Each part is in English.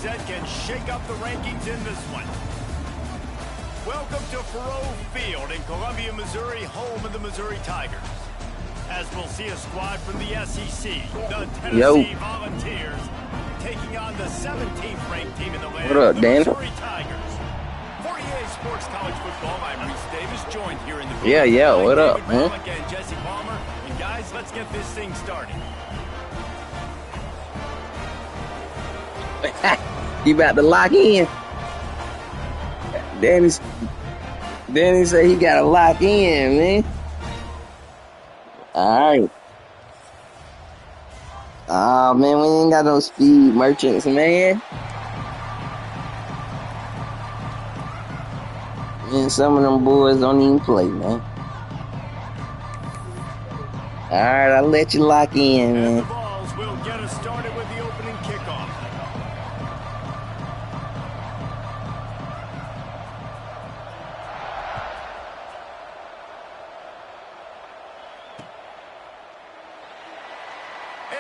upset can shake up the rankings in this one. Welcome to Faurot Field in Columbia, Missouri, home of the Missouri Tigers. As we'll see a squad from the SEC, the Tennessee Volunteers, taking on the 17th ranked team in the land, the Missouri Tigers. For EA Sports College Football, I'm Reese Davis, joined here in the booth. Yeah, what up, man? And Jesse Palmer. And guys, let's get this thing started. You about to lock in? Danny said he got to lock in, man. All right. Oh, man, we ain't got no speed merchants, man. Man, some of them boys don't even play, man. All right, I'll let you lock in, man. And the balls will get us started with the opening kickoff.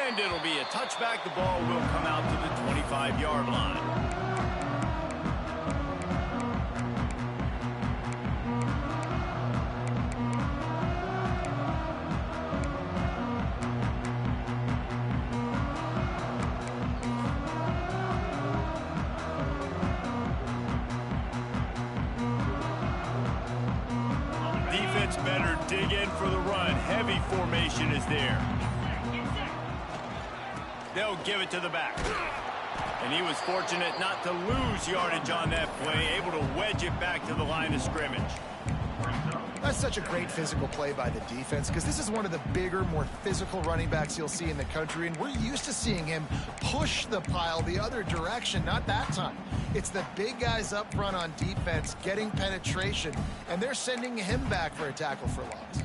And it'll be a touchback. The ball will come out to the 25-yard line. Defense better dig in for the run. Heavy formation is there. They'll give it to the back. And he was fortunate not to lose yardage on that play, able to wedge it back to the line of scrimmage. That's such a great physical play by the defense because this is one of the bigger, more physical running backs you'll see in the country, and we're used to seeing him push the pile the other direction. Not that time. It's the big guys up front on defense getting penetration, and they're sending him back for a tackle for loss.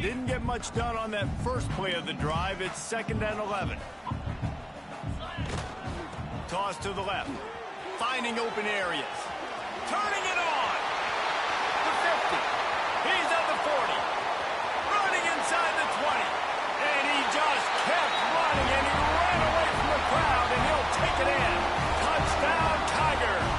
Didn't get much done on that first play of the drive. It's 2nd and 11. Toss to the left. Finding open areas. Turning it on. The 50. He's at the 40. Running inside the 20. And he just kept running, and he ran away from the crowd, and he'll take it in. Touchdown, Tigers.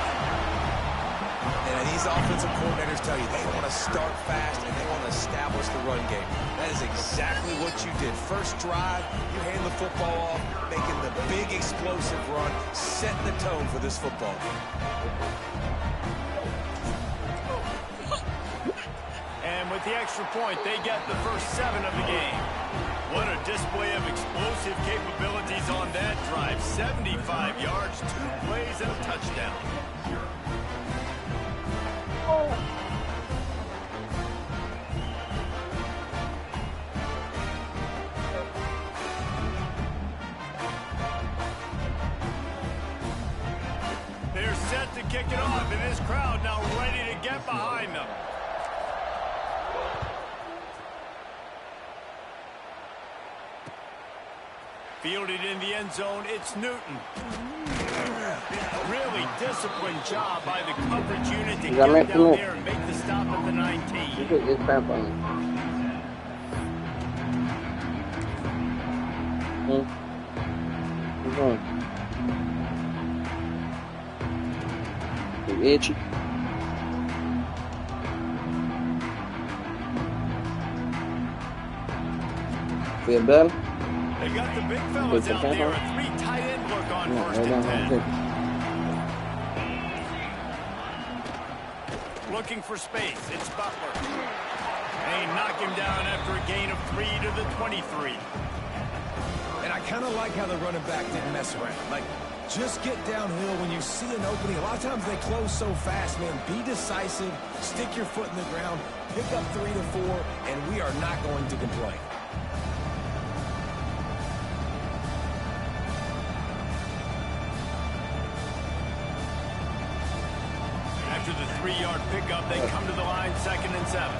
And these offensive coordinators tell you they want to start fast and they want to establish the run game. That is exactly what you did. First drive, you hand the football off, making the big explosive run, setting the tone for this football game. And with the extra point, they get the first 7 of the game. What a display of explosive capabilities on that drive. 75 yards, 2 plays, and a touchdown. They're set to kick it off, and this crowd now ready to get behind them. Fielded in the end zone, it's Newton. Really disciplined job by the coverage unit to get down there and make the stop at the 19. Itchy. Feel better? They got the big fellas out there. A 3 tight end look on 1st and 10. Looking for space. It's Butler. They knock him down after a gain of 3 to the 23. And I kind of like how the running back didn't mess around. Like, just get downhill when you see an opening. A lot of times they close so fast, man. Be decisive. Stick your foot in the ground. Pick up 3 to 4, and we are not going to complain. After the 3-yard pickup, they come to the line, 2nd and 7.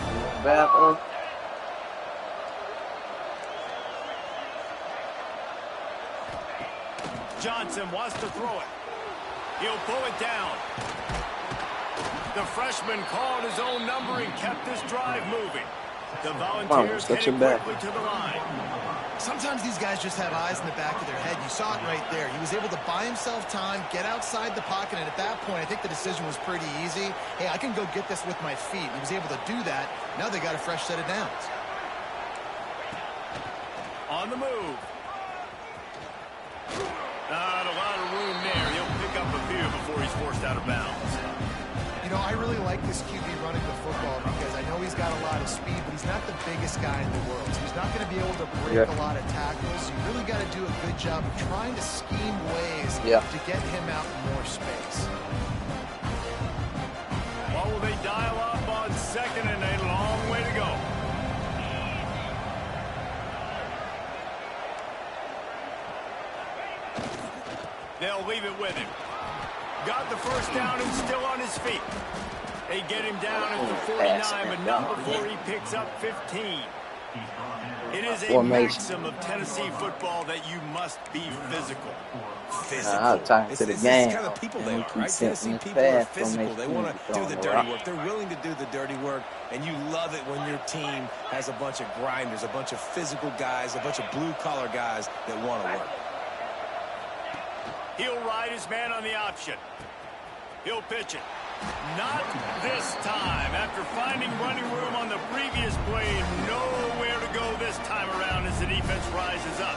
Bathroom. Johnson wants to throw it. He'll pull it down. The freshman called his own number and kept this drive moving. The Volunteers headed quickly to the line. Sometimes these guys just have eyes in the back of their head. You saw it right there. He was able to buy himself time, get outside the pocket, and at that point, I think the decision was pretty easy. Hey, I can go get this with my feet. He was able to do that. Now they got a fresh set of downs. On the move. Not a lot of room there. He'll pick up a few before he's forced out of bounds. You know, I really like this QB running the football because I know he's got a lot of speed, but he's not the biggest guy in the world. So he's not going to be able to break a lot of tackles. So you really got to do a good job of trying to scheme ways to get him out in more space. What will they dial up on second and a long way to go? They'll leave it with him. Got the first down and still on his feet. They get him down at the 49, but not before he picks up 15. It is a maxim of Tennessee football that you must be physical. I'll talk to the game. It's kind of people they are, right? Tennessee people are physical. They want to do the dirty work. They're willing to do the dirty work, and you love it when your team has a bunch of grinders, a bunch of physical guys, a bunch of blue-collar guys that want to work. He'll ride his man on the option. He'll pitch it. Not this time. After finding running room on the previous play, nowhere to go this time around as the defense rises up.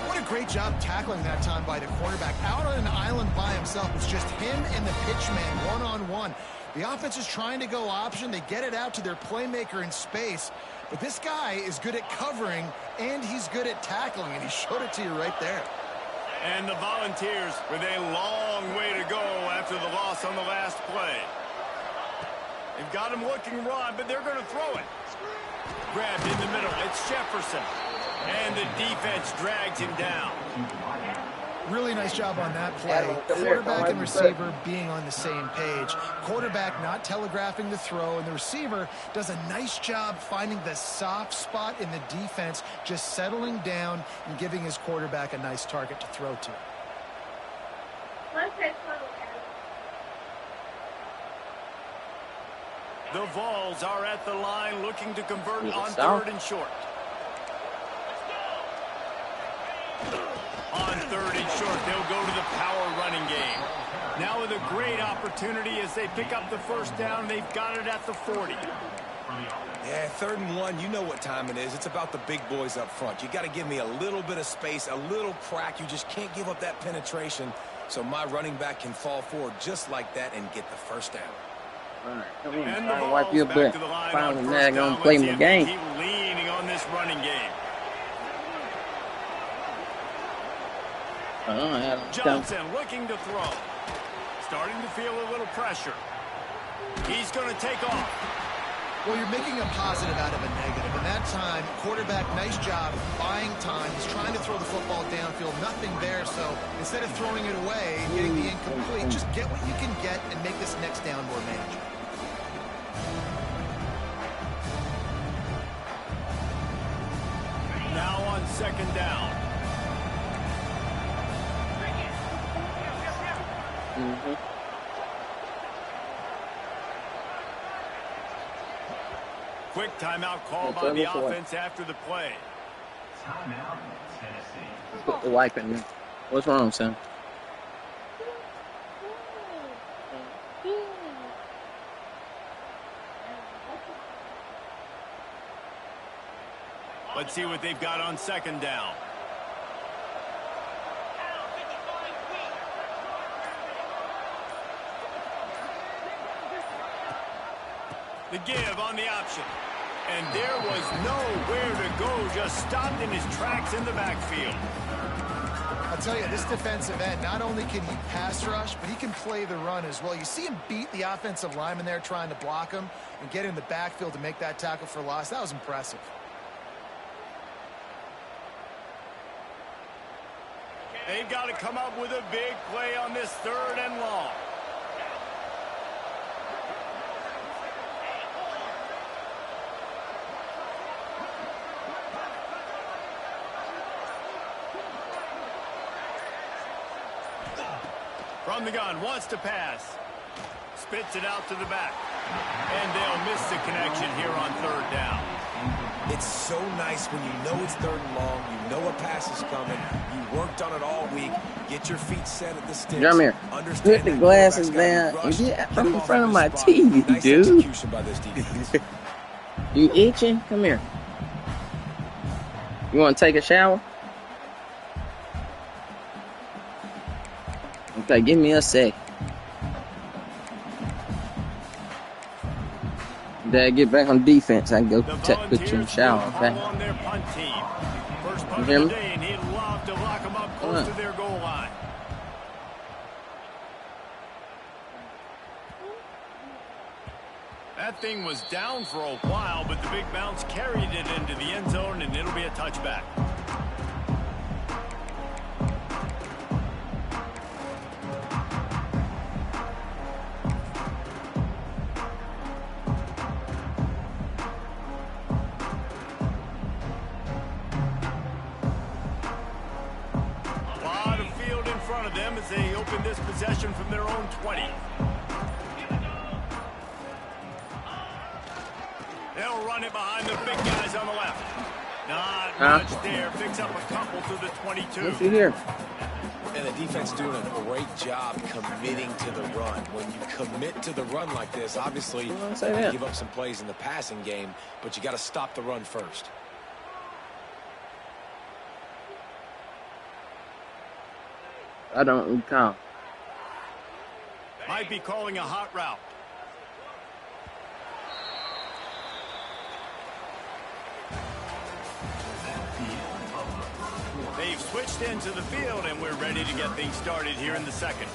What a great job tackling that time by the cornerback. Out on an island by himself. It's just him and the pitchman one-on-one. The offense is trying to go option. They get it out to their playmaker in space. But this guy is good at covering, and he's good at tackling, and he showed it to you right there. And the Volunteers with a long way to go after the loss on the last play. They've got him looking run, but they're going to throw it. Grabbed in the middle. It's Jefferson. And the defense drags him down. Really nice job on that play. Quarterback and receiver being on the same page. Quarterback not telegraphing the throw, and the receiver does a nice job finding the soft spot in the defense, just settling down and giving his quarterback a nice target to throw to. The Vols are at the line looking to convert on third and short. On third and short, they'll go to the power running game. Now with a great opportunity as they pick up the first down. They've got it at the 40. Yeah, 3rd and 1, you know what time it is. It's about the big boys up front. You got to give me a little bit of space, a little crack. You just can't give up that penetration so my running back can fall forward just like that and get the first down. All right, come on, try to wipe your butt. Finally, now going to play my game. Keep leaning on this running game. Johnson looking to throw. Starting to feel a little pressure. He's going to take off. Well, you're making a positive out of a negative. And that time, quarterback, nice job buying time. He's trying to throw the football downfield. Nothing there. So instead of throwing it away and getting the incomplete, just get what you can get and make this next down more manageable. Now on 2nd down. Quick timeout call by the offense after the play. Timeout, Tennessee. Put the wipe in there. What's wrong, son? Let's see what they've got on 2nd down. The give on the option. And there was nowhere to go, just stopped in his tracks in the backfield. I'll tell you, this defensive end, not only can he pass rush, but he can play the run as well. You see him beat the offensive lineman there trying to block him and get in the backfield to make that tackle for loss. That was impressive. They've got to come up with a big play on this 3rd and long. From the gun, wants to pass. spits it out to the back. And they'll miss the connection here on third down. It's so nice when you know it's third and long, you know a pass is coming, you worked on it all week, get your feet set at the sticks. Come here. Put the glasses down and get from in front of my TV, nice dude. Execution by this defense. You itching? Come here. You want to take a shower? Okay, give me a sec. Dad, get back on defense. I can go put you in the shower. Okay. You hear me? Come on. That thing was down for a while, but the big bounce carried it into the end zone, and it'll be a touchback. A lot of field in front of them as they open this possession from their own 20. They'll run it behind the big guys on the left. Not much there. Picks up a couple to the 22. What's he here? And the defense doing a great job committing to the run. When you commit to the run like this, obviously you give up some plays in the passing game, but you got to stop the run first. I don't recall. Might be calling a hot route. They've switched into the field, and we're ready to get things started here in the second.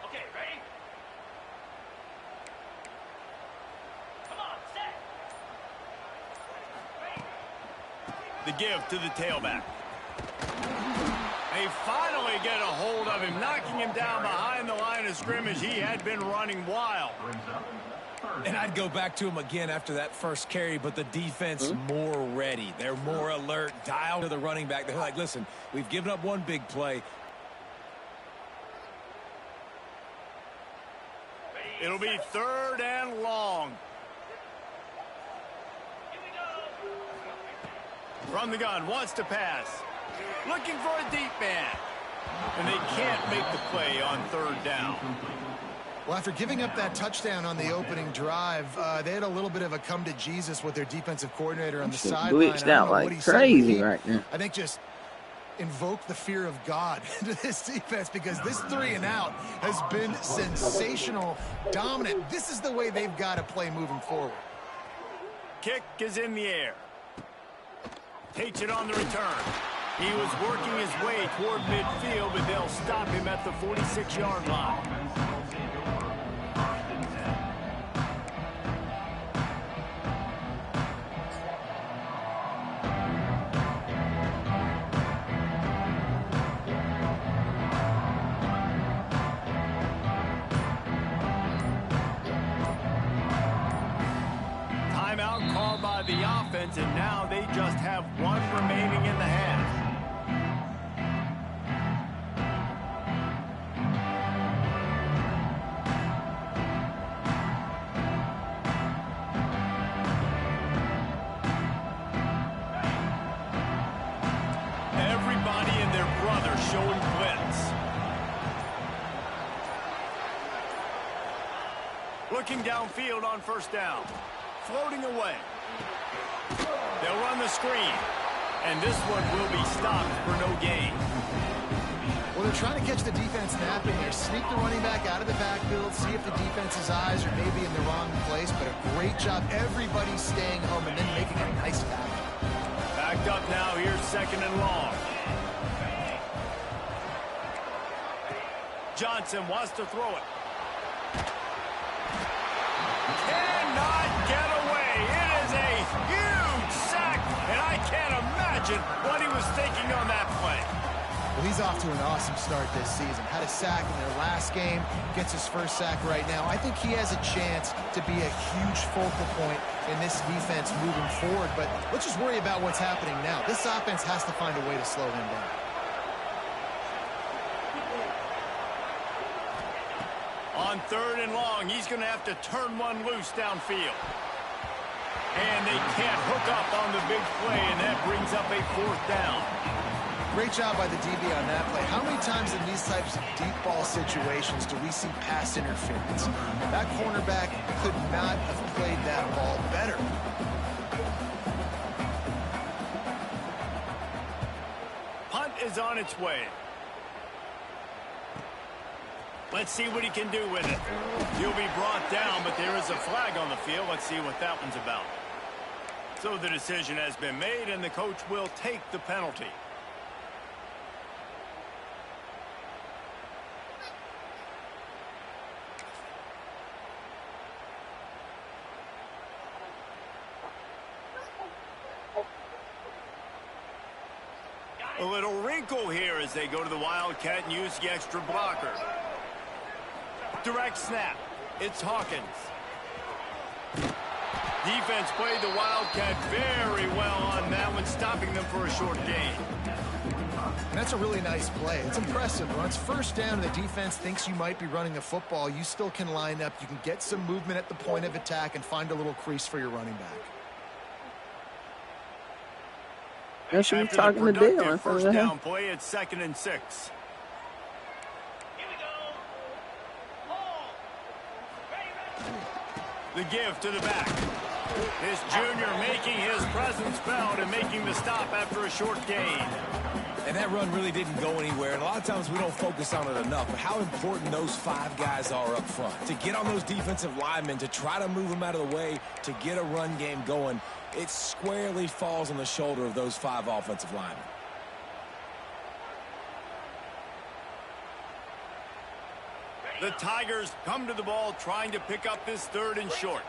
Okay, ready? Come on, set. The give to the tailback. They finally get a hold of him, knocking him down behind the line of scrimmage. He had been running wild. And I'd go back to him again after that first carry, but the defense more ready. They're more alert, dialed to the running back. They're like, listen, we've given up one big play. It'll be third and long. From the gun, wants to pass. Looking for a deep man. And they can't make the play on third down. Well, after giving up that touchdown on the opening drive, they had a little bit of a come to Jesus with their defensive coordinator on the sideline. Glitched out like crazy right now. I think just invoke the fear of God into this defense, because this 3 and out has been sensational, dominant. This is the way they've got to play moving forward. Kick is in the air. Takes it on the return. He was working his way toward midfield, but they'll stop him at the 46-yard line. Timeout called by the offense, and now they just have one remaining in the half. Everybody and their brother showing blitz. Looking downfield on first down. Floating away. They'll run the screen. And this one will be stopped for no gain. Well, they're trying to catch the defense napping there. Sneak the running back out of the backfield, see if the defense's eyes are maybe in the wrong place, but a great job. Everybody's staying home and then making a nice tackle. Backed up now. Here's second and long. Johnson wants to throw it. Cannot get away. It is a huge sack, and I can't imagine what he was thinking on that play. Well, he's off to an awesome start this season. Had a sack in their last game, gets his first sack right now. I think he has a chance to be a huge focal point in this defense moving forward, but let's just worry about what's happening now. This offense has to find a way to slow him down. On 3rd and long, he's going to have to turn one loose downfield. And they can't hook up on the big play, and that brings up a 4th down. Great job by the DB on that play. How many times in these types of deep ball situations do we see pass interference? That cornerback could not have played that ball better. Punt is on its way. Let's see what he can do with it. He'll be brought down, but there is a flag on the field. Let's see what that one's about. So the decision has been made, and the coach will take the penalty. A little wrinkle here as they go to the Wildcat and use the extra blocker. Direct snap. It's Hawkins. Defense played the Wildcat very well on that one, stopping them for a short gain. And that's a really nice play. It's impressive. When it's 1st down and the defense thinks you might be running a football, you still can line up. You can get some movement at the point of attack and find a little crease for your running back. That should be talking to Dale. After the 1st down play, it's 2nd and 6. The give to the back. This junior making his presence felt and making the stop after a short gain. And that run really didn't go anywhere. And a lot of times we don't focus on it enough. But how important those 5 guys are up front. To get on those defensive linemen, to try to move them out of the way, to get a run game going, it squarely falls on the shoulder of those 5 offensive linemen. The Tigers come to the ball trying to pick up this 3rd and short.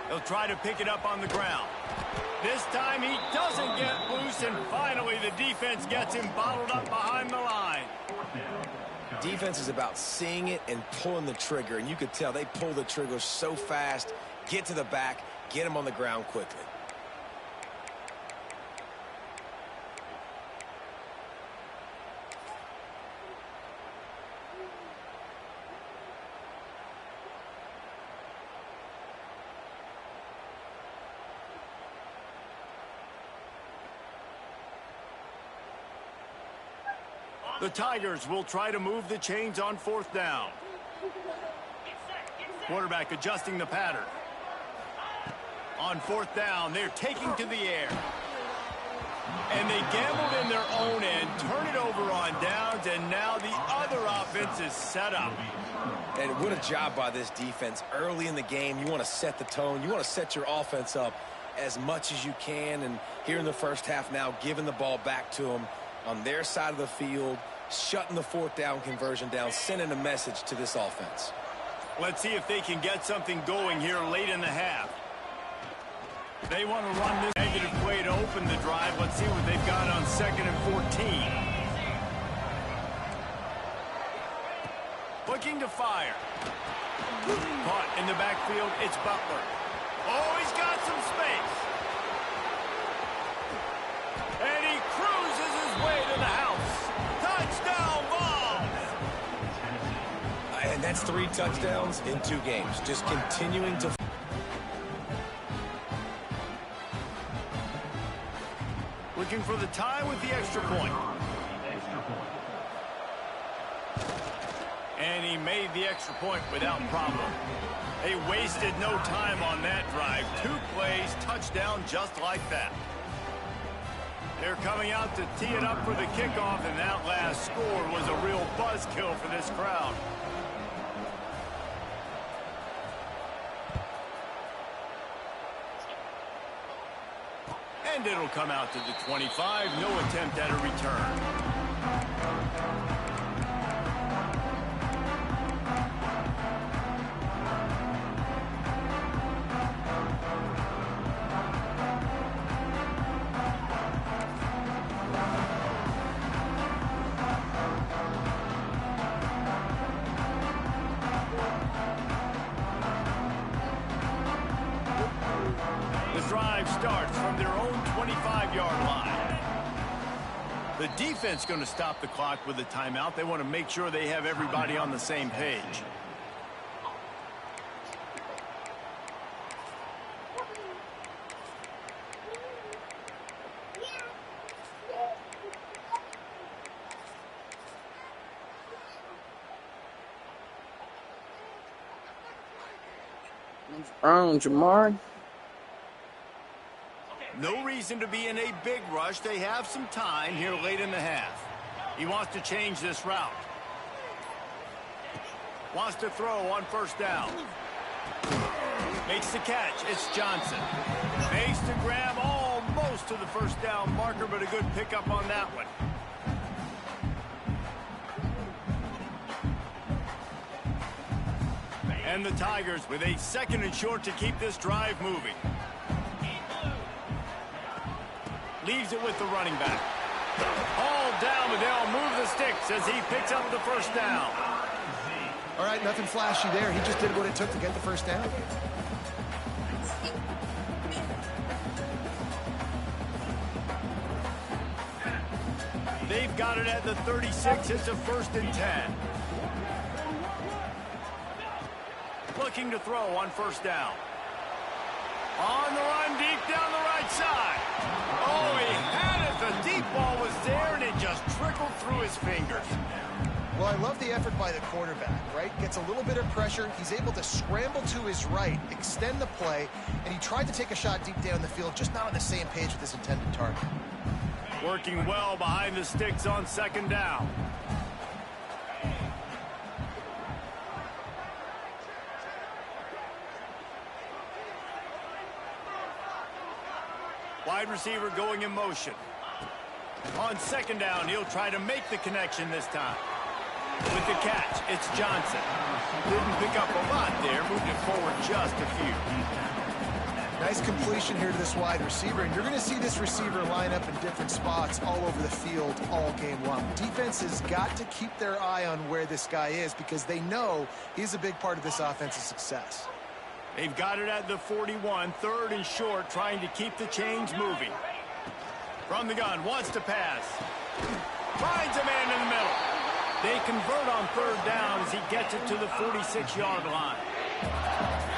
They'll try to pick it up on the ground. This time he doesn't get loose, and finally the defense gets him bottled up behind the line. Defense is about seeing it and pulling the trigger, and you could tell they pull the trigger so fast, get to the back, get him on the ground quickly. The Tigers will try to move the chains on 4th down. Quarterback adjusting the pattern. On 4th down, they're taking to the air. And they gambled in their own end, turn it over on downs, and now the other offense is set up. And what a job by this defense. Early in the game, you want to set the tone. You want to set your offense up as much as you can. And here in the first half now, giving the ball back to them on their side of the field, shutting the 4th down conversion down, sending a message to this offense. Let's see if they can get something going here late in the half. They want to run this negative play to open the drive. Let's see what they've got on 2nd and 14. Looking to fire. Caught in the backfield, it's Butler. Oh, he's got some space. And he cruises his way to the house. Touchdown ball. And that's 3 touchdowns in 2 games. Just continuing to... Looking for the tie with the extra point. And he made the extra point without problem. They wasted no time on that drive. 2 plays, touchdown just like that. They're coming out to tee it up for the kickoff, and that last score was a real buzzkill for this crowd. And it'll come out to the 25. No attempt at a return. drive starts from their own 25-yard line. The defense going to stop the clock with a timeout. They want to make sure they have everybody on the same page. Wrong, Jamar. No reason to be in a big rush. They have some time here late in the half. He wants to change this route. Wants to throw on first down. Makes the catch. It's Johnson. Makes the grab almost to the first down marker, but a good pickup on that one. And the Tigers with a 2nd and short to keep this drive moving. Leaves it with the running back. All down, but they'll move the sticks as he picks up the first down. All right, nothing flashy there. He just did what it took to get the first down. They've got it at the 36. It's a 1st and 10. Looking to throw on first down. On the run, deep down the right side. Oh, he had it. The deep ball was there, and it just trickled through his fingers. Well, I love the effort by the quarterback, right? Gets a little bit of pressure. He's able to scramble to his right, extend the play, and he tried to take a shot deep down the field, just not on the same page with his intended target. Working well behind the sticks on 2nd down. Wide receiver going in motion. On 2nd down, he'll try to make the connection this time. With the catch, it's Johnson. Didn't pick up a lot there, moved it forward just a few. Nice completion here to this wide receiver, and you're going to see this receiver line up in different spots all over the field all game long. Defense has got to keep their eye on where this guy is because they know he's a big part of this offense's success. They've got it at the 41, 3rd and short, trying to keep the chains moving. From the gun, wants to pass. Finds a man in the middle. They convert on 3rd down as he gets it to the 46-yard line.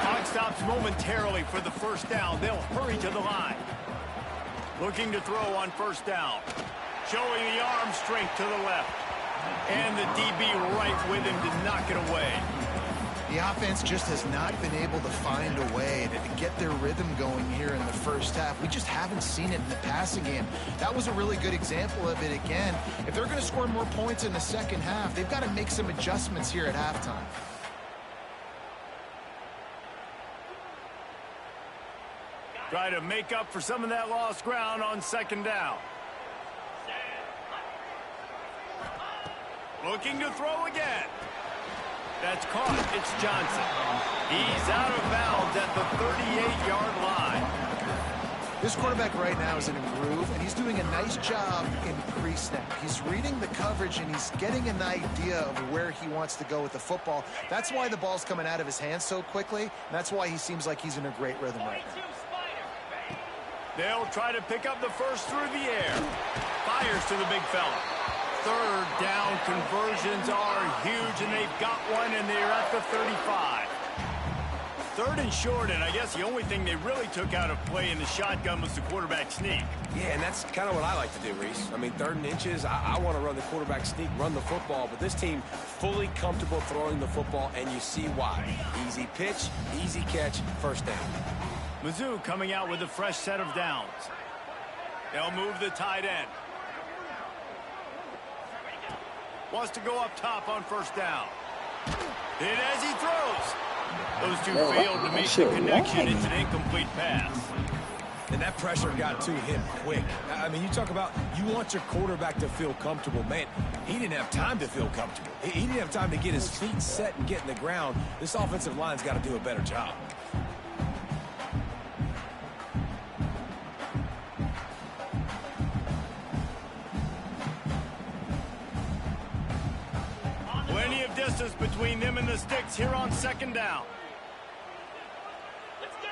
Clock stops momentarily for the first down. They'll hurry to the line. Looking to throw on first down. Showing the arm strength to the left. And the DB right with him to knock it away. The offense just has not been able to find a way to get their rhythm going here in the first half. We just haven't seen it in the passing game. That was a really good example of it again. If they're going to score more points in the second half, they've got to make some adjustments here at halftime. Try to make up for some of that lost ground on 2nd down. Looking to throw again. That's caught. It's Johnson. He's out of bounds at the 38-yard line. This quarterback right now is in a groove, and he's doing a nice job in pre-snap. He's reading the coverage, and he's getting an idea of where he wants to go with the football. That's why the ball's coming out of his hands so quickly, and that's why he seems like he's in a great rhythm right now. They'll try to pick up the first through the air. Fires to the big fella. 3rd down conversions are huge, and they've got one, and they're at the 35. 3rd and short, and I guess the only thing they really took out of play in the shotgun was the quarterback sneak. Yeah, and that's kind of what I like to do, Reese. I mean, 3rd and inches, I want to run the quarterback sneak, run the football, but this team fully comfortable throwing the football, and you see why. Easy pitch, easy catch, first down. Mizzou coming out with a fresh set of downs. They'll move the tight end. Wants to go up top on first down. Hit as he throws. Those two failed to make the connection. It's an incomplete pass. And that pressure got to him quick. I mean, you talk about you want your quarterback to feel comfortable. Man, he didn't have time to feel comfortable. He didn't have time to get his feet set and get in the ground. This offensive line's got to do a better job. Plenty of distance between them and the sticks here on 2nd down. Let's go.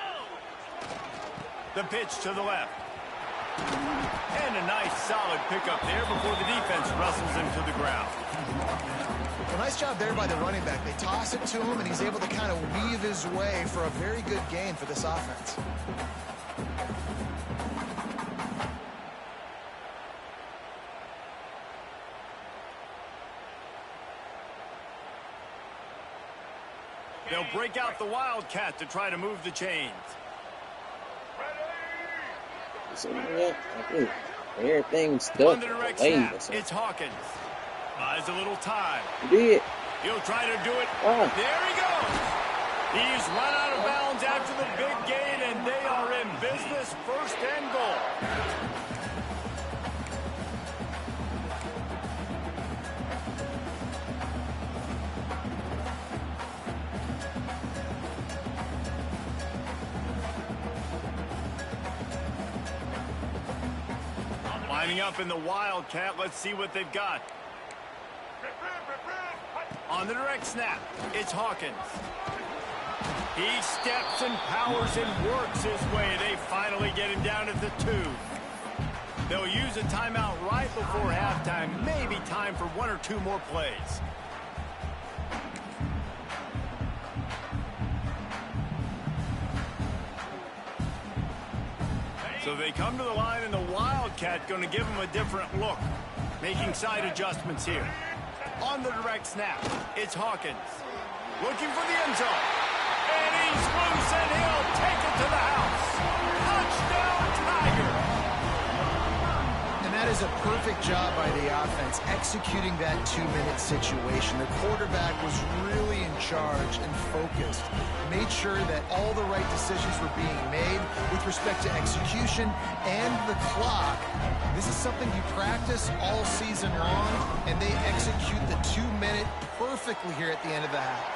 The pitch to the left. And a nice solid pickup there before the defense wrestles him to the ground. Well, nice job there by the running back. They toss it to him, and he's able to kind of weave his way for a very good gain for this offense. They'll break out the Wildcat to try to move the chains. So, yeah, everything's stuck. On the direct snap, it's Hawkins. Buys a little time. He did. He'll try to do it. Oh. There he goes. He's run out of bounds after the big gain, and they are in business, first and goal. Lining up in the Wildcat, let's see what they've got. On the direct snap, it's Hawkins. He steps and powers and works his way. They finally get him down at the 2. They'll use a timeout right before halftime. Maybe time for 1 or 2 more plays. So they come to the line, and the Wildcat going to give him a different look. Making side adjustments here. On the direct snap, it's Hawkins. Looking for the end zone. And he's loose, and he'll take it to the house. Touchdown, Tiger! And that is a perfect job by the offense, executing that 2-minute situation. The quarterback was really in charge and focused. Made sure that all the right decisions were being made with respect to execution and the clock. This is something you practice all season long, and they execute the 2-minute perfectly here at the end of the half.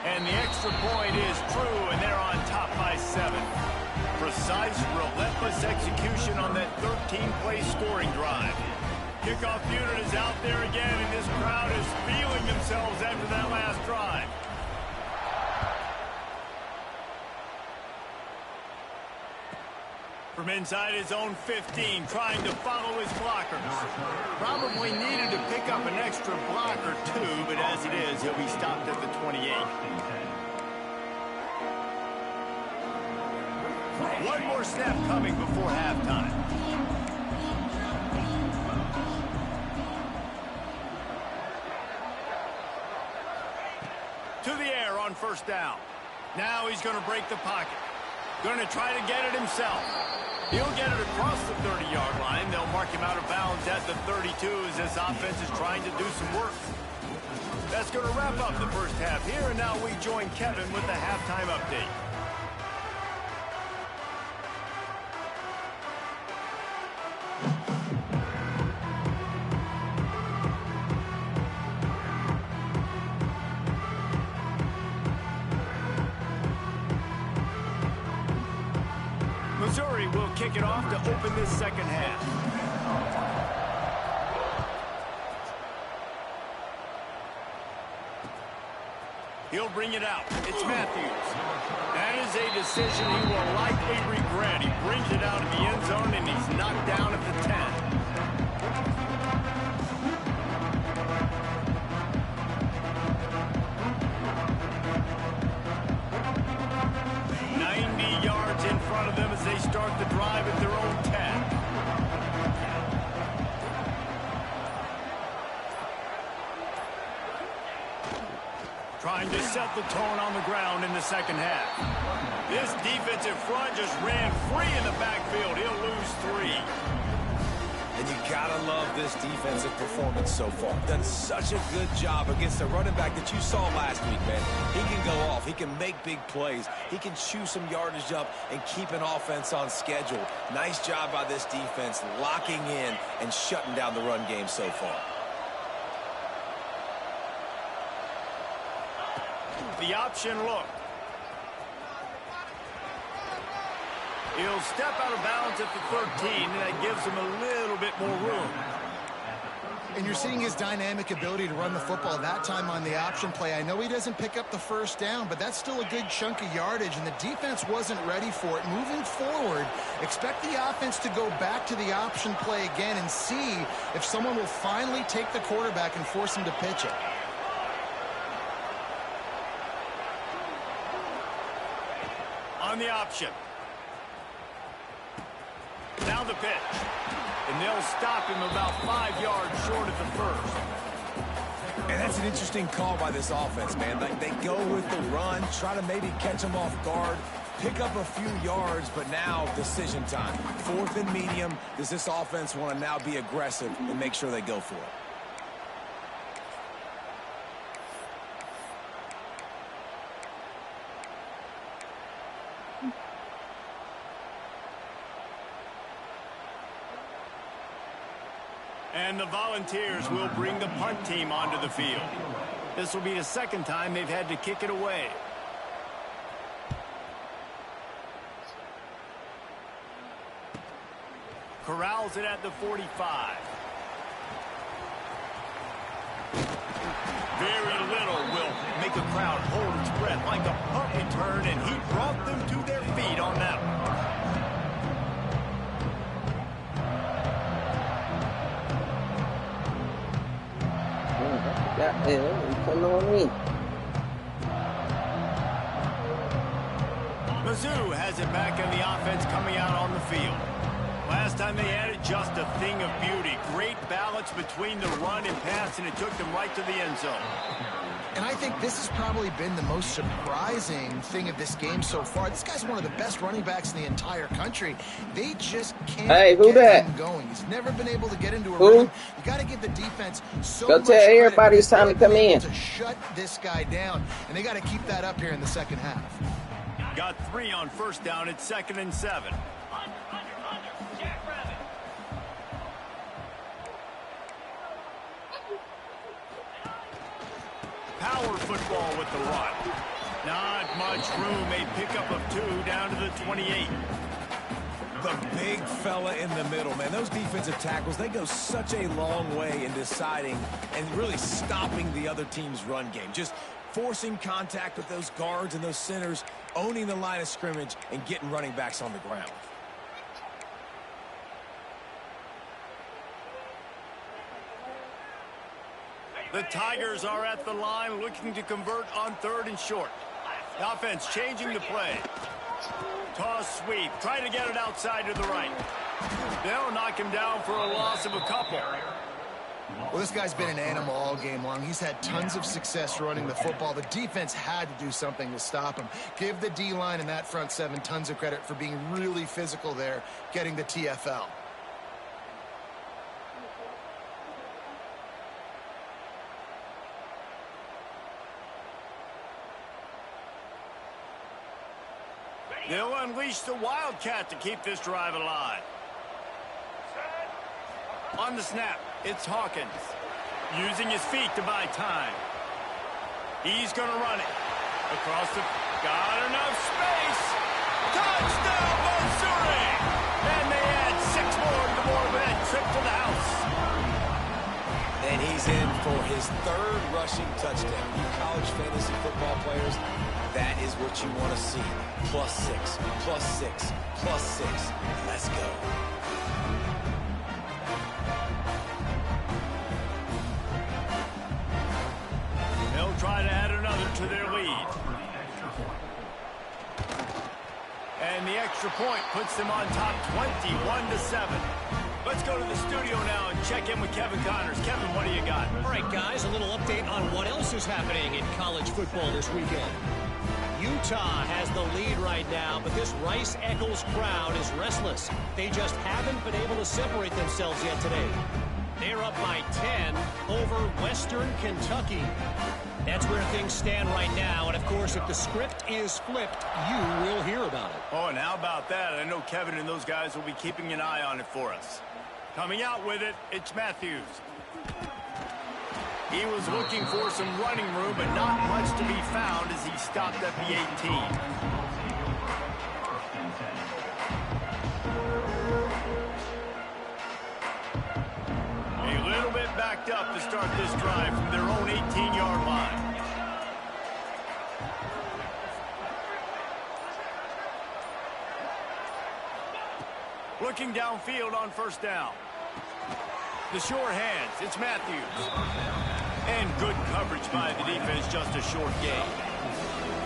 And the extra point is true, and they're on top by 7. Precise, relentless execution on that 13-play scoring drive. Kickoff unit is out there again, and this crowd is feeling themselves after that last drive. From inside his own 15, trying to follow his blockers. Probably needed to pick up an extra block or 2, but as it is, he'll be stopped at the 28. One more snap coming before halftime. To the air on first down. Now he's going to break the pocket. Going to try to get it himself. He'll get it across the 30-yard line. They'll mark him out of bounds at the 32 as this offense is trying to do some work. That's going to wrap up the first half here, and now we join Kevin with the halftime update. Missouri will kick it off to open this second half. He'll bring it out. It's Matthews. That is a decision he will likely regret. He brings it out of the end zone, and he's knocked down at the 10. 90 yards in front of them as they start the drive at their own 10. Trying to set the tone on the ground in the second half. This defensive front just ran free in the backfield. He'll lose 3. And you gotta love this defensive performance so far. Done such a good job against the running back that you saw last week, man. He can go off. He can make big plays. He can chew some yardage up and keep an offense on schedule. Nice job by this defense locking in and shutting down the run game so far. The option look. He'll step out of bounds at the 13, and that gives him a little bit more room. And you're seeing his dynamic ability to run the football that time on the option play. I know he doesn't pick up the first down, but that's still a good chunk of yardage, and the defense wasn't ready for it. Moving forward, Expect the offense to go back to the option play again and see if someone will finally take the quarterback and force him to pitch it. On the option. Now the pitch. And they'll stop him about 5 yards short of the first. And that's an interesting call by this offense, man. Like, they go with the run, try to maybe catch them off guard, pick up a few yards, but now decision time. 4th and medium. Does this offense want to now be aggressive and make sure they go for it? And the Volunteers will bring the punt team onto the field. This will be the second time they've had to kick it away. Corrals it at the 45. Very little will make a crowd hold its breath like a punt return, and he brought them to their feet on that one. Come on in. Mizzou has it back in the offense coming out on the field. Last time they had it, just a thing of beauty. Great balance between the run and pass, and it took them right to the end zone. And I think this has probably been the most surprising thing of this game so far. This guy's one of the best running backs in the entire country. They just can't get him going. He's never been able to get into a rhythm. You got to give the defense so much tell everybody it's time to come in. To shut this guy down, and they got to keep that up here in the second half. Got 3 on first down. It's 2nd and 7. Power football with the run. Not much room. A pickup of 2 down to the 28. The big fella in the middle, man. Those defensive tackles, they go such a long way in deciding and really stopping the other team's run game. Just forcing contact with those guards and those centers, owning the line of scrimmage, and getting running backs on the ground. The Tigers are at the line looking to convert on 3rd and short. The offense changing the play. Toss sweep. Trying to get it outside to the right. They'll knock him down for a loss of a couple. Well, this guy's been an animal all game long. He's had tons of success running the football. The defense had to do something to stop him. Give the D-line and that front 7 tons of credit for being really physical there, getting the TFL. They'll unleash the Wildcat to keep this drive alive. On the snap, it's Hawkins. Using his feet to buy time. He's going to run it. Across the... Got enough space. Touchdown, Missouri! And they add 6 more to the board with that trip to the house. And he's in for his 3rd rushing touchdown. You college fantasy football players, that is what you want to see. +6, +6, +6. Let's go. They'll try to add another to their lead. And the extra point puts them on top 21-7. Let's go to the studio now and check in with Kevin Connors. Kevin, what do you got? All right, guys, a little update on what else is happening in college football this weekend. Utah has the lead right now, but this Rice-Eccles crowd is restless. They just haven't been able to separate themselves yet today. They're up by 10 over Western Kentucky. That's where things stand right now, and of course, if the script is flipped, you will hear about it. Oh, and how about that? I know Kevin and those guys will be keeping an eye on it for us. Coming out with it, it's Matthews. He was looking for some running room, but not much to be found as he stopped at the 18. A little bit backed up to start this drive from their own 18-yard line. Looking downfield on first down. The sure hands. It's Matthews. And good coverage by the defense. Just a short gain.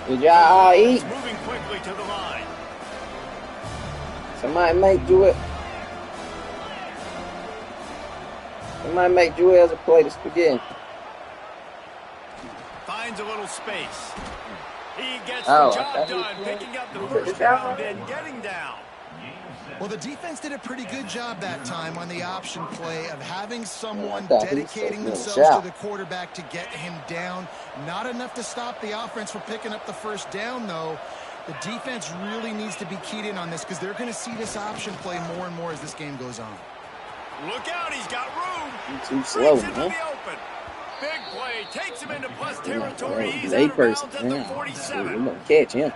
Good job, It's moving quickly to the line. Somebody make Joel. Somebody make Joel a play the spaghetti. Finds a little space. He gets Oh, the job done, picking up the first down and getting down. Well, the defense did a pretty good job that time on the option play of having someone I thought he dedicating was supposed to themselves to shout. the quarterback to get him down. Not enough to stop the offense from picking up the first down, though. The defense really needs to be keyed in on this because they're going to see this option play more and more as this game goes on. Look out, he's got room. He's too slow, Brings it to man. the open. Big play, takes him into plus territory. He's They out of person, bounds at the man. 47. We're gonna catch him.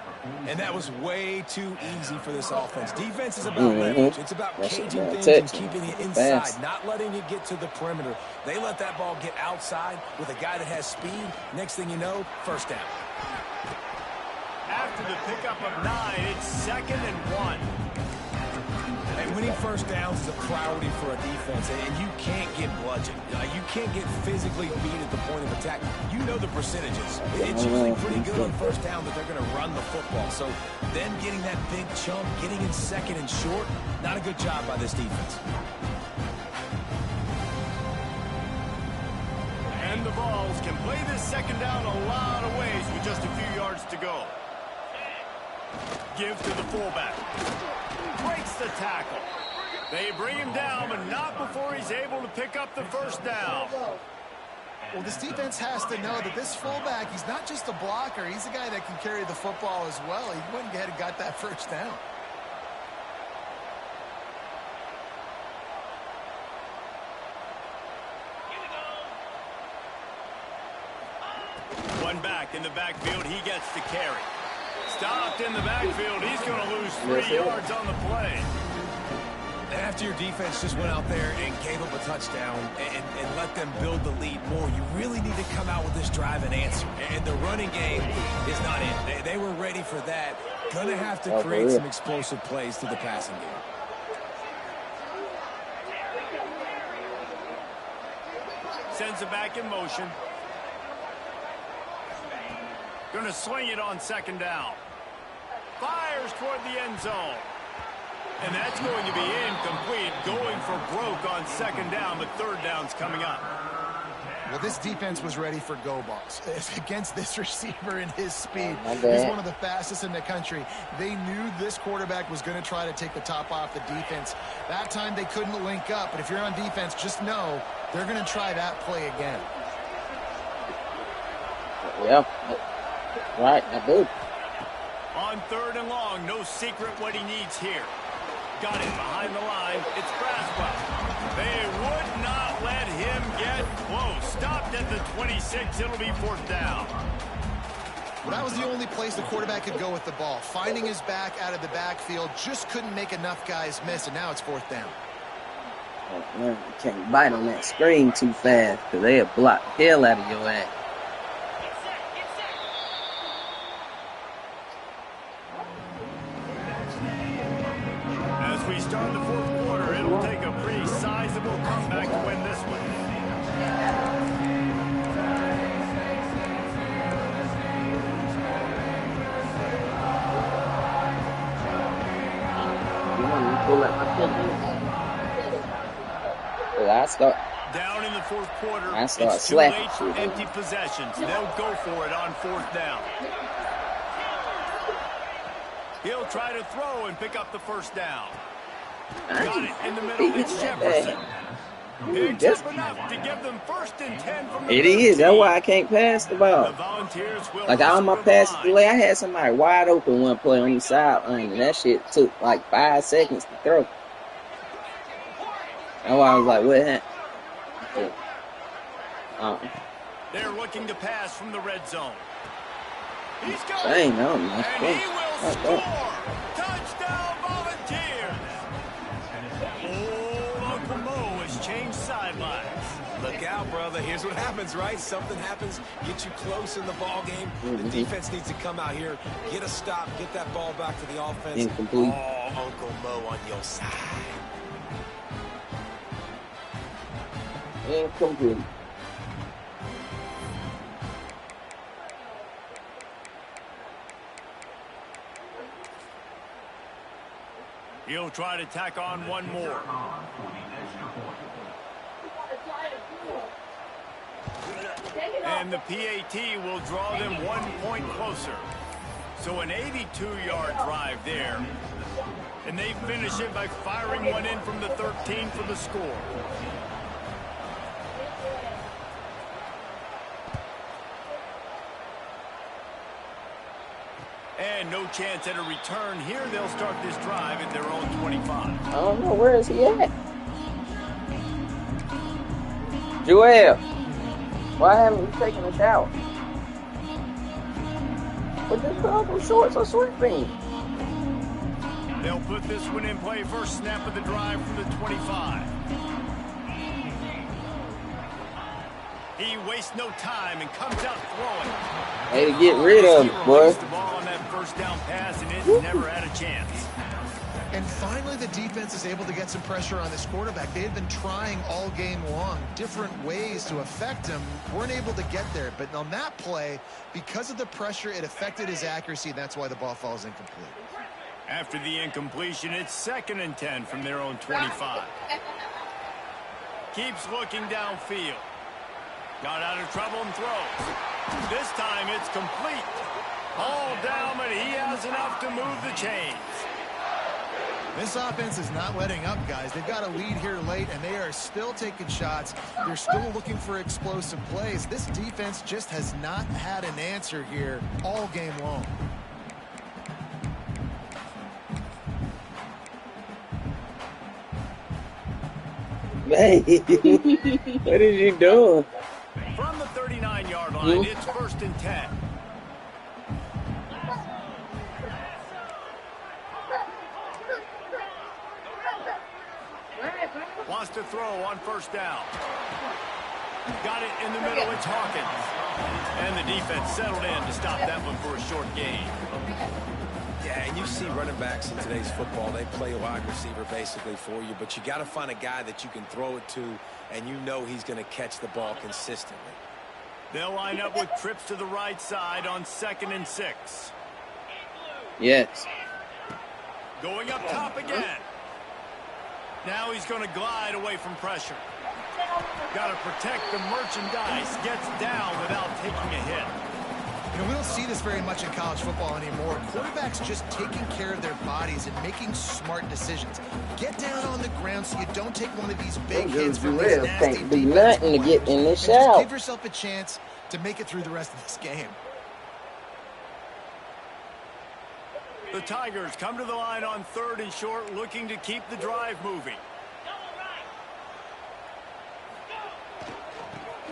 And that was way too easy for this offense. Defense is about leverage. It's about That's caging about things touch. and keeping it inside, Fast. not letting it get to the perimeter. They let that ball get outside with a guy that has speed. Next thing you know, first down. After the pickup of 9, it's 2nd and 1. And winning first downs is a priority for a defense, and you can't get bludgeoned. You can't get physically beat at the point of attack. You know the percentages. It's usually pretty good on first down that they're going to run the football. So then getting that big chunk, getting in 2nd and short, not a good job by this defense. And the Vols can play this 2nd down a lot of ways with just a few yards to go. Give to the fullback. Breaks the tackle. They bring him down, but not before he's able to pick up the first down. Well, this defense has to know that this fullback, he's not just a blocker. He's a guy that can carry the football as well. He went ahead and got that first down. One back in the backfield. He gets the carry. Stopped in the backfield. He's going to lose 3 yards on the play. After your defense just went out there and gave up a touchdown and let them build the lead more, you really need to come out with this drive and answer. And the running game is not in. They were ready for that. Going to have to create some explosive plays to the passing game. Sends it back in motion. Going to swing it on 2nd down. Fires toward the end zone. And that's going to be incomplete. Going for broke on 2nd down, but 3rd down's coming up. Well, this defense was ready for go balls. Against this receiver and his speed. He's one of the fastest in the country. They knew this quarterback was going to try to take the top off the defense. That time they couldn't link up, but if you're on defense, just know they're going to try that play again. Yeah. Right, I do. On 3rd and long, no secret what he needs here. Got it behind the line. It's Braswell. They would not let him get close. Stopped at the 26. It'll be 4th down. Well, that was the only place the quarterback could go with the ball. Finding his back out of the backfield, just couldn't make enough guys miss, and now it's 4th down. Oh, man, you can't bite on that screen too fast because they'll block the hell out of your ass. As we start the 4th quarter, it'll take a pretty sizable comeback to win this one. You want me to pull up my pictures? I start. Down in the 4th quarter, I start it's too late slacking for shit. empty possessions. They'll go for it on 4th down. He'll try to throw and pick up the first down. Got it in the middle. It's Jefferson. Picks up enough to give them 1st and 10 from the It is. 13. That's why I can't pass the The ball. Volunteers will Like all my rush for the passes line. delay, I had somebody wide open one play on the sideline, and that shit took like 5 seconds to throw. That's why I was like, what happened? They're looking to pass from the red zone. He's got Dang, it. no, no. And he will score. Touchdown, Volunteers. Old Uncle Mo has changed sidelines. Look out. out, brother. Here's what happens, right? Something happens, get you close in the ball game. The defense needs to come out here, get a stop, get that ball back to the offense. Incomplete. Oh, Uncle Mo on your side. Incomplete. He'll try to tack on one more. And the PAT will draw them 1 point closer. So an 82-yard drive there. And they finish it by firing one in from the 13 for the score. And no chance at a return here. They'll start this drive at their own 25. I don't know. Where is he at? Joel, why haven't you taken a shower? Well, just put on some shorts or sweatpants. They'll put this one in play. First snap of the drive from the 25. He wastes no time and comes out throwing. Hey, to get rid of him, boy. The ball on that first down pass, and it never had a chance. And finally, the defense is able to get some pressure on this quarterback. They had been trying all game long different ways to affect him. Weren't able to get there. But on that play, because of the pressure, it affected his accuracy. That's why the ball falls incomplete. After the incompletion, it's 2nd and 10 from their own 25. Keeps looking downfield. Got out of trouble and throws. This time it's complete. All down, but he has enough to move the chains. This offense is not letting up, guys. They've got a lead here late, and they are still taking shots. They're still looking for explosive plays. This defense just has not had an answer here all game long. Hey, what is you doing? From the 39-yard line, it's 1st and 10. Wants to throw on 1st down. Got it in the middle. It's Hawkins. And the defense settled in to stop that one for a short gain. Yeah, and you see running backs in today's football, they play a wide receiver basically for you, but you got to find a guy that you can throw it to, and you know he's going to catch the ball consistently. They'll line up with trips to the right side on 2nd and 6. Yes. Going up top again. Now he's going to glide away from pressure. Got to protect the merchandise. Gets down without taking a hit. You know, we don't see this very much in college football anymore. Quarterbacks just taking care of their bodies and making smart decisions. Get down on the ground so you don't take one of these big hits from these nasty can't do nothing to get in the shower. just give yourself a chance to make it through the rest of this game. The Tigers come to the line on 3rd and short, looking to keep the drive moving.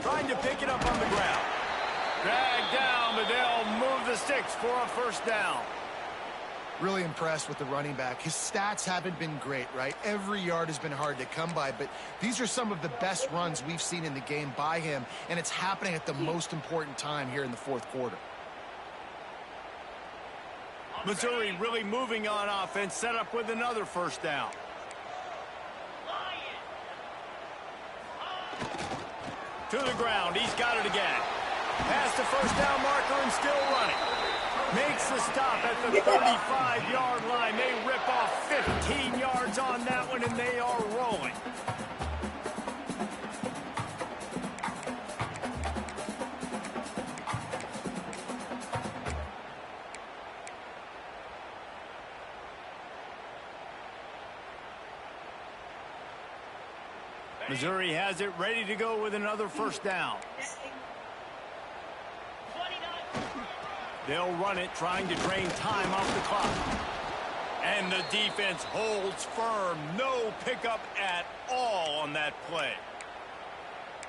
Trying to pick it up on the ground. Dragged down, but they'll move the sticks for a 1st down. Really impressed with the running back. His stats haven't been great, right? Every yard has been hard to come by, but these are some of the best runs we've seen in the game by him, and it's happening at the most important time here in the 4th quarter. Missouri really moving on offense, set up with another 1st down. To the ground, he's got it again. Past the 1st down marker and still running. Makes the stop at the 35-yard line. They rip off 15 yards on that one, and they are rolling. Missouri has it ready to go with another 1st down. They'll run it, trying to drain time off the clock. And the defense holds firm. No pickup at all on that play.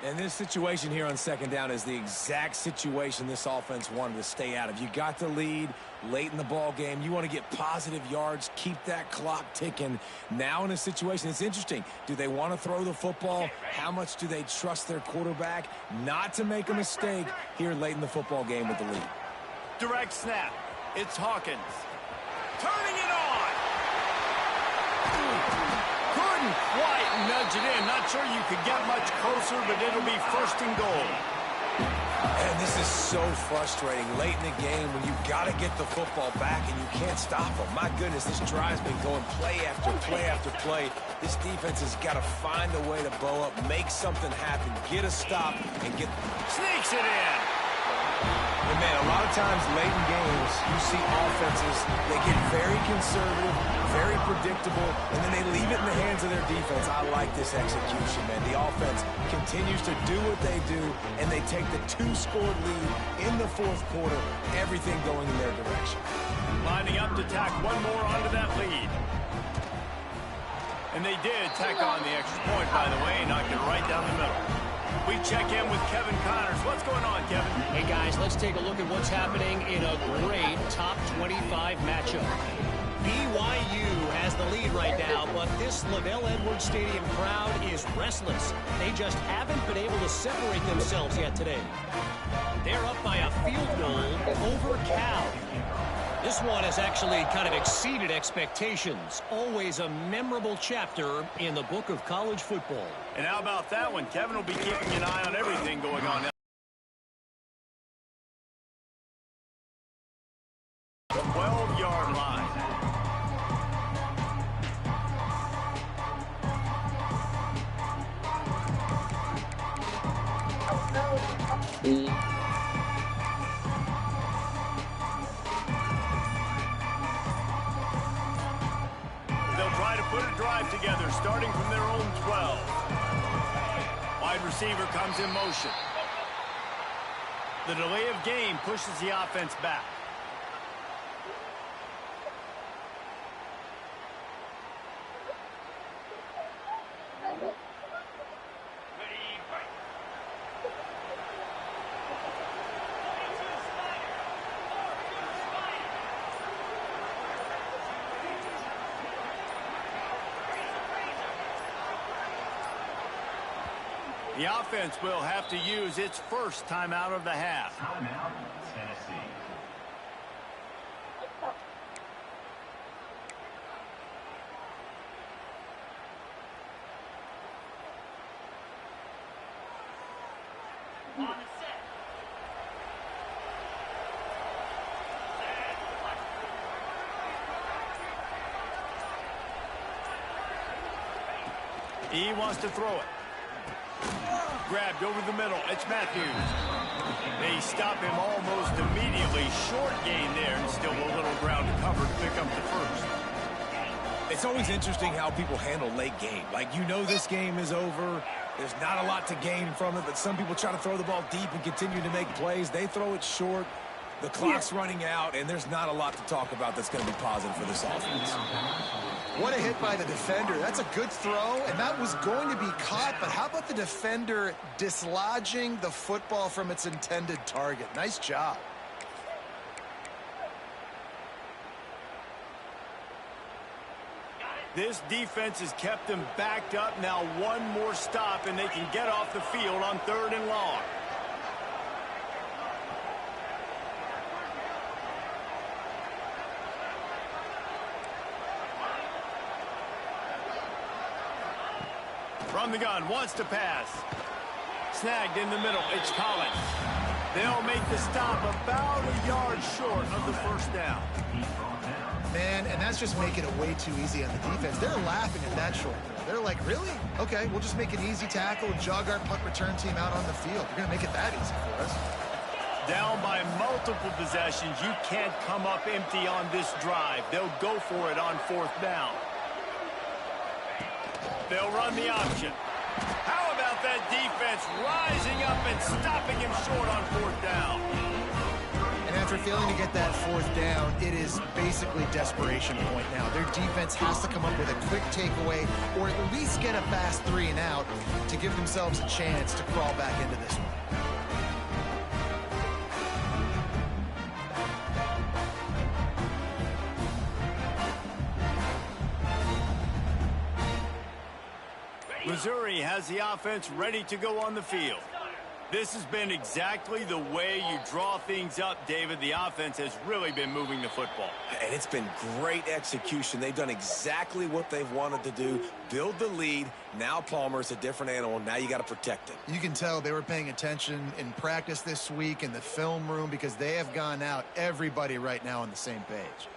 And this situation here on second down is the exact situation this offense wanted to stay out of. You got the lead late in the ball game. You want to get positive yards, keep that clock ticking. Now in a situation, it's interesting. Do they want to throw the football? How much do they trust their quarterback not to make a mistake here late in the football game with the lead? Direct snap. It's Hawkins. Turning it on. Couldn't quite nudge it in. Not sure you could get much closer, but it'll be first and goal. And this is so frustrating late in the game when you got to get the football back and you can't stop them. My goodness, this drive's been going play after play after play. This defense has got to find a way to bow up, make something happen, get a stop, and get... Sneaks it in. And man, a lot of times late in games, you see offenses, they get very conservative, very predictable, and then they leave it in the hands of their defense. I like this execution, man. The offense continues to do what they do, and they take the 2-score lead in the fourth quarter, everything going in their direction. Lining up to tack one more onto that lead. And they did tack on the extra point, by the way, knocked it right down the middle. We check in with Kevin Connors. What's going on, Kevin? Hey, guys, let's take a look at what's happening in a great top 25 matchup. BYU has the lead right now, but this LaVell Edwards Stadium crowd is restless. They just haven't been able to separate themselves yet today. They're up by a field goal over Cal. This one has actually kind of exceeded expectations. Always a memorable chapter in the book of college football. And how about that one? Kevin will be keeping an eye on everything going on now. The 12-yard line. They'll try to put a drive together, starting from their own 12. Wide receiver comes in motion. The delay of game pushes the offense back. The offense will have to use its first timeout of the half. Timeout, Tennessee. On the set. He wants to throw it. Grabbed over the middle. It's Matthews. They stop him almost immediately. Short gain there, and still a little ground to cover to pick up the first. It's always interesting how people handle late game. Like, you know this game is over. There's not a lot to gain from it, but some people try to throw the ball deep and continue to make plays. They throw it short. The clock's running out, and there's not a lot to talk about that's going to be positive for this offense. What a hit by the defender. That's a good throw, and that was going to be caught, but how about the defender dislodging the football from its intended target? Nice job. This defense has kept them backed up. Now one more stop, and they can get off the field on 3rd and long. From the gun, wants to pass. Snagged in the middle, it's Collins. They'll make the stop about a yard short of the first down. Man, and that's just making it way too easy on the defense. They're laughing at that short throw. They're like, really? Okay, we'll just make an easy tackle and jog our punt return team out on the field. You're going to make it that easy for us. Down by multiple possessions. You can't come up empty on this drive. They'll go for it on 4th down. They'll run the option. How about that defense rising up and stopping him short on 4th down? And after failing to get that fourth down, it is basically desperation point now. Their defense has to come up with a quick takeaway or at least get a fast 3 and out to give themselves a chance to crawl back into this one. Missouri has the offense ready to go on the field. This has been exactly the way you draw things up, David. The offense has really been moving the football. And it's been great execution. They've done exactly what they've wanted to do. Build the lead. Now Palmer's a different animal. Now you got to protect it. You can tell they were paying attention in practice this week in the film room because they have gone out, everybody right now on the same page.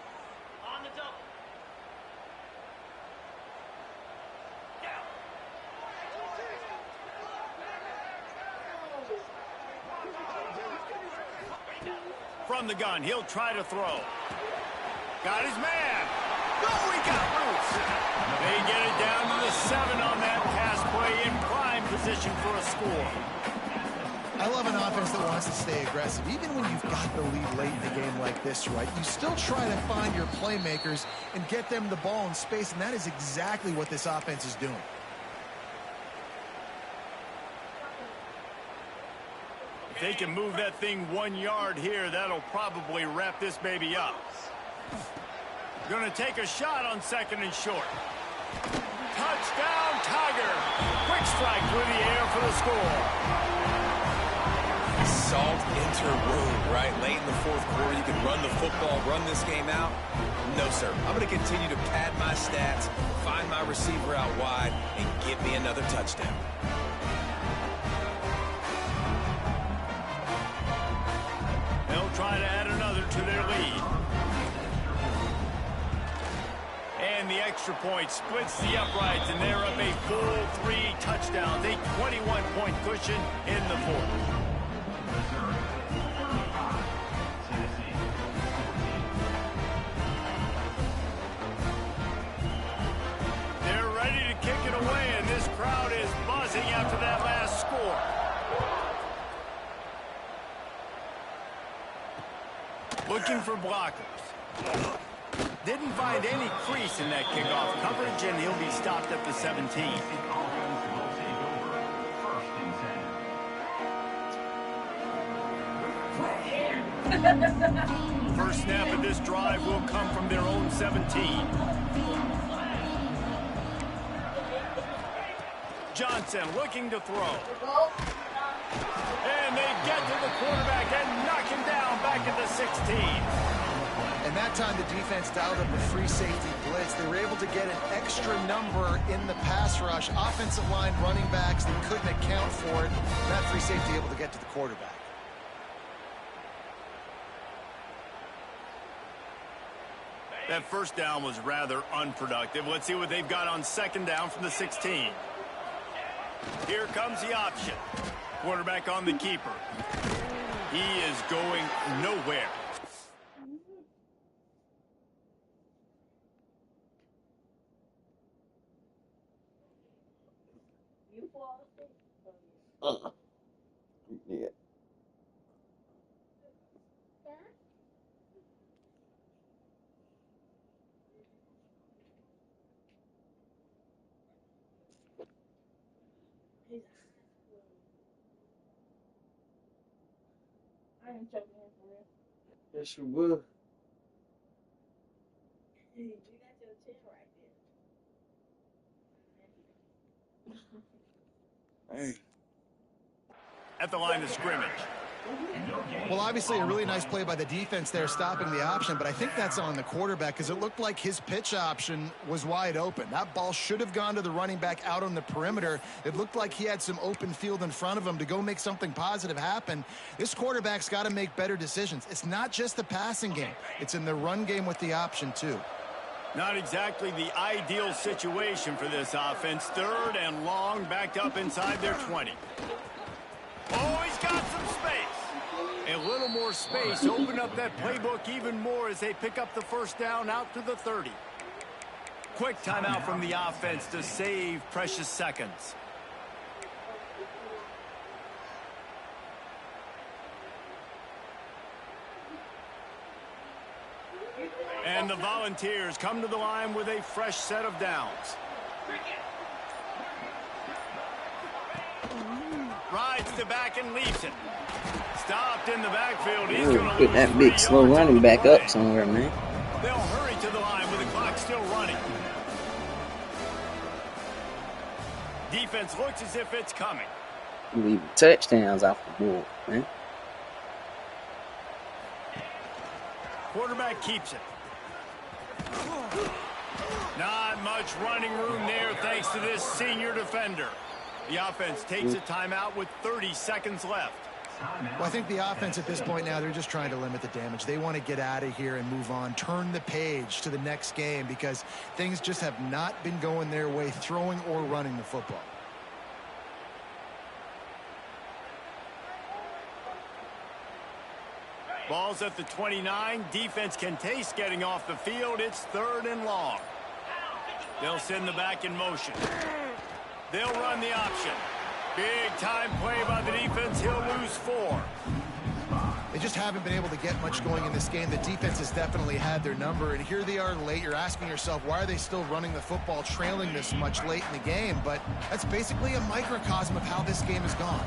On the double. From the gun, he'll try to throw. Got his man. Oh, he got loose. They get it down to the 7 on that pass play in prime position for a score. I love an offense that wants to stay aggressive. Even when you've got the lead late in the game like this, right, you still try to find your playmakers and get them the ball in space, and that is exactly what this offense is doing. If they can move that thing 1 yard here, that'll probably wrap this baby up. Going to take a shot on 2nd and short. Touchdown, Tiger. Quick strike through the air for the score. Salt enter room, right? Late in the fourth quarter, you can run the football, run this game out. No, sir. I'm going to continue to pad my stats, find my receiver out wide, and get me another touchdown. They'll try to add another to their lead. And the extra point splits the uprights, and they're up a full 3 touchdowns, a 21-point cushion in the fourth. They're ready to kick it away, and this crowd is buzzing after that last score. Looking for blockers. Didn't find any crease in that kickoff coverage, and he'll be stopped at the 17. First snap of this drive will come from their own 17. Johnson looking to throw. And they get to the quarterback and knock him down back at the 16. And that time the defense dialed up a free safety blitz. They were able to get an extra number in the pass rush. Offensive line running backs that couldn't account for it. That free safety able to get to the quarterback. That first down was rather unproductive. Let's see what they've got on 2nd down from the 16. Here comes the option. Quarterback on the keeper. He is going nowhere. Yeah. I ain't choking him for real. Yes, you will. Hey, you got your chin right there. Hey. At the line of scrimmage. Well, obviously a really nice play by the defense there stopping the option, but I think that's on the quarterback because it looked like his pitch option was wide open. That ball should have gone to the running back out on the perimeter. It looked like he had some open field in front of him to go make something positive happen. This quarterback's got to make better decisions. It's not just the passing game. It's in the run game with the option too. Not exactly the ideal situation for this offense. 3rd and long, backed up inside their 20. Oh, he's got some space. A little more space. Open up that playbook even more as they pick up the first down out to the 30. Quick timeout from the offense to save precious seconds. And the Volunteers come to the line with a fresh set of downs. Rides to back and leaves it. Stopped in the backfield. He's going to Put that big slow running back up somewhere, man. They'll hurry to the line with the clock still running. Defense looks as if it's coming. Leave touchdowns off the board, man. Quarterback keeps it. Not much running room there thanks to this senior defender. The offense takes a timeout with 30 seconds left. Well, I think the offense at this point now, they're just trying to limit the damage. They want to get out of here and move on, turn the page to the next game because things just have not been going their way, throwing or running the football. Ball's at the 29. Defense can taste getting off the field. It's 3rd and long. They'll send the back in motion. They'll run the option. Big time play by the defense. He'll lose 4. They just haven't been able to get much going in this game. The defense has definitely had their number, and here they are late. You're asking yourself, why are they still running the football, trailing this much late in the game? But that's basically a microcosm of how this game has gone.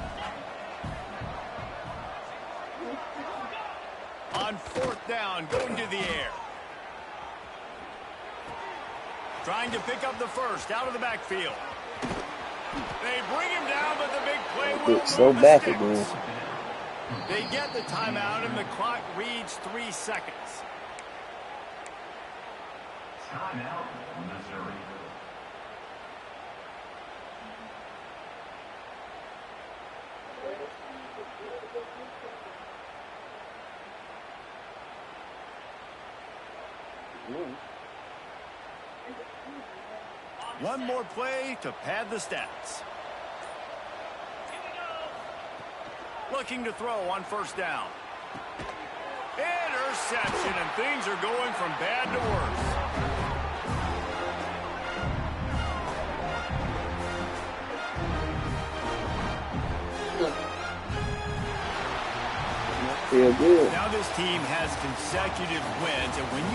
On 4th down, going to the air. Trying to pick up the first out of the backfield. They bring him down, but the big play will So move back the again. sticks. They get the timeout, and the clock reads 3 seconds. Timeout, Missouri. One more play to pad the stats. Looking to throw on 1st down. Interception, and things are going from bad to worse. Feel good. Now this team has consecutive wins, and when you